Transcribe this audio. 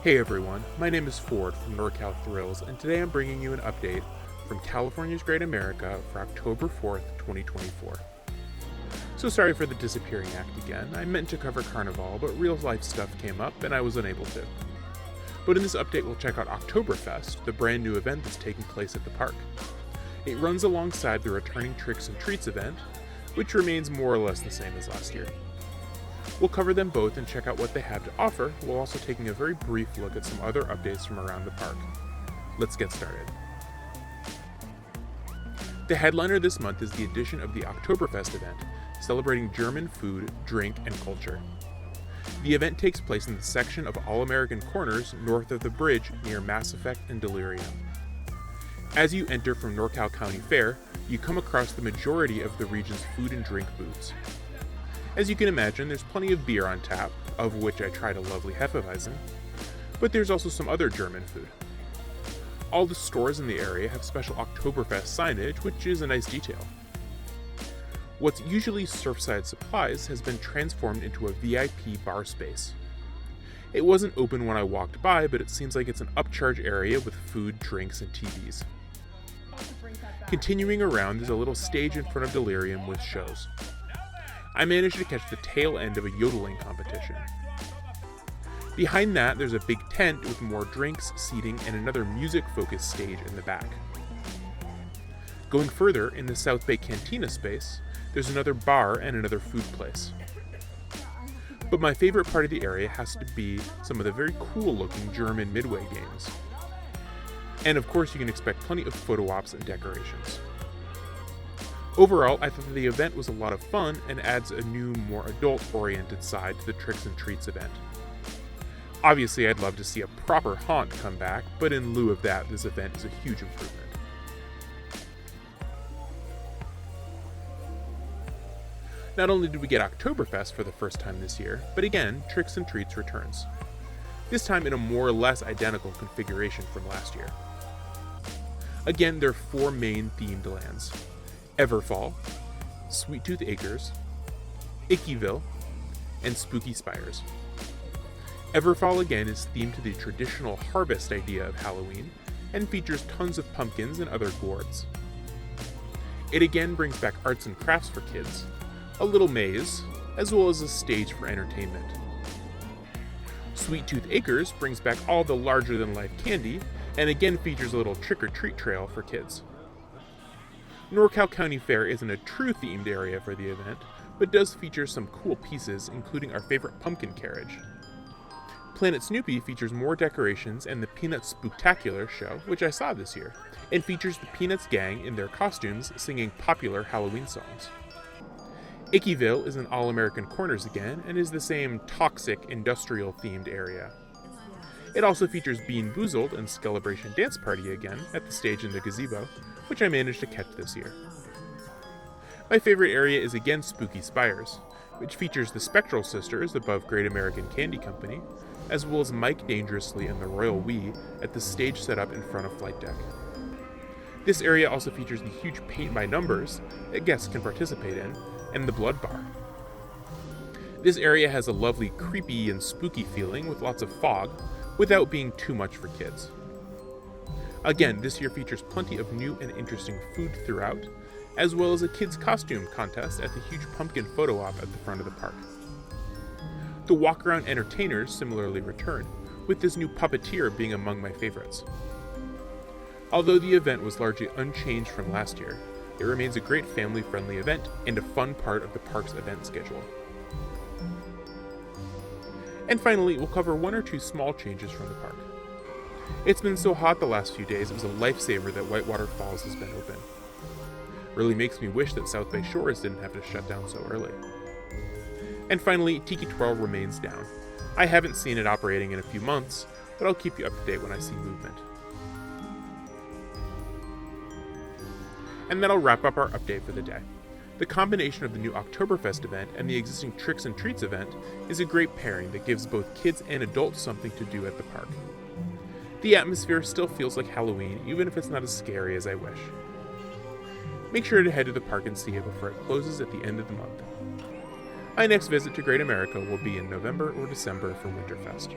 Hey everyone, my name is Ford from NorCal Thrills, and today I'm bringing you an update from California's Great America for October 4th, 2024. So sorry for the disappearing act again. I meant to cover Carnival, but real life stuff came up and I was unable to. But in this update we'll check out Oktoberfest, the brand new event that's taking place at the park. It runs alongside the returning Tricks and Treats event, which remains more or less the same as last year. We'll cover them both and check out what they have to offer, while also taking a very brief look at some other updates from around the park. Let's get started. The headliner this month is the addition of the Oktoberfest event, celebrating German food, drink, and culture. The event takes place in the section of All-American Corners north of the bridge near Mass Effect and Delirium. As you enter from NorCal County Fair, you come across the majority of the region's food and drink booths. As you can imagine, there's plenty of beer on tap, of which I tried a lovely Hefeweizen, but there's also some other German food. All the stores in the area have special Oktoberfest signage, which is a nice detail. What's usually Surfside Supplies has been transformed into a VIP bar space. It wasn't open when I walked by, but it seems like it's an upcharge area with food, drinks, and TVs. Continuing around, there's a little stage in front of Delirium with shows. I managed to catch the tail end of a yodeling competition. Behind that, there's a big tent with more drinks, seating, and another music-focused stage in the back. Going further, in the South Bay Cantina space, there's another bar and another food place. But my favorite part of the area has to be some of the very cool-looking German Midway games. And of course, you can expect plenty of photo ops and decorations. Overall, I thought that the event was a lot of fun and adds a new, more adult-oriented side to the Tricks and Treats event. Obviously, I'd love to see a proper haunt come back, but in lieu of that, this event is a huge improvement. Not only did we get Oktoberfest for the first time this year, but again, Tricks and Treats returns. This time in a more or less identical configuration from last year. Again, there are four main themed lands: Everfall, Sweet Tooth Acres, Ickeyville, and Spooky Spires. Everfall again is themed to the traditional harvest idea of Halloween and features tons of pumpkins and other gourds. It again brings back arts and crafts for kids, a little maze, as well as a stage for entertainment. Sweet Tooth Acres brings back all the larger-than-life candy and again features a little trick-or-treat trail for kids. NorCal County Fair isn't a true themed area for the event, but does feature some cool pieces, including our favorite pumpkin carriage. Planet Snoopy features more decorations and the Peanuts Spooktacular show, which I saw this year, and features the Peanuts gang in their costumes singing popular Halloween songs. Ickeyville is in All-American Corners again, and is the same toxic, industrial-themed area. It also features Bean Boozled and Skelebration Dance Party again at the stage in the gazebo, which I managed to catch this year. My favorite area is again Spooky Spires, which features the Spectral Sisters above Great American Candy Company, as well as Mike Dangerously and the Royal We at the stage set up in front of Flight Deck. This area also features the huge paint by numbers that guests can participate in, and the Blood Bar. This area has a lovely creepy and spooky feeling with lots of fog, without being too much for kids. Again, this year features plenty of new and interesting food throughout, as well as a kids' costume contest at the huge pumpkin photo op at the front of the park. The walk-around entertainers similarly return, with this new puppeteer being among my favorites. Although the event was largely unchanged from last year, it remains a great family-friendly event and a fun part of the park's event schedule. And finally, we'll cover one or two small changes from the park. It's been so hot the last few days, it was a lifesaver that Whitewater Falls has been open. Really makes me wish that South Bay Shores didn't have to shut down so early. And finally, Tiki Twirl remains down. I haven't seen it operating in a few months, but I'll keep you up to date when I see movement. And that'll wrap up our update for the day. The combination of the new Oktoberfest event and the existing Tricks and Treats event is a great pairing that gives both kids and adults something to do at the park. The atmosphere still feels like Halloween, even if it's not as scary as I wish. Make sure to head to the park and see it before it closes at the end of the month. My next visit to Great America will be in November or December for Winterfest.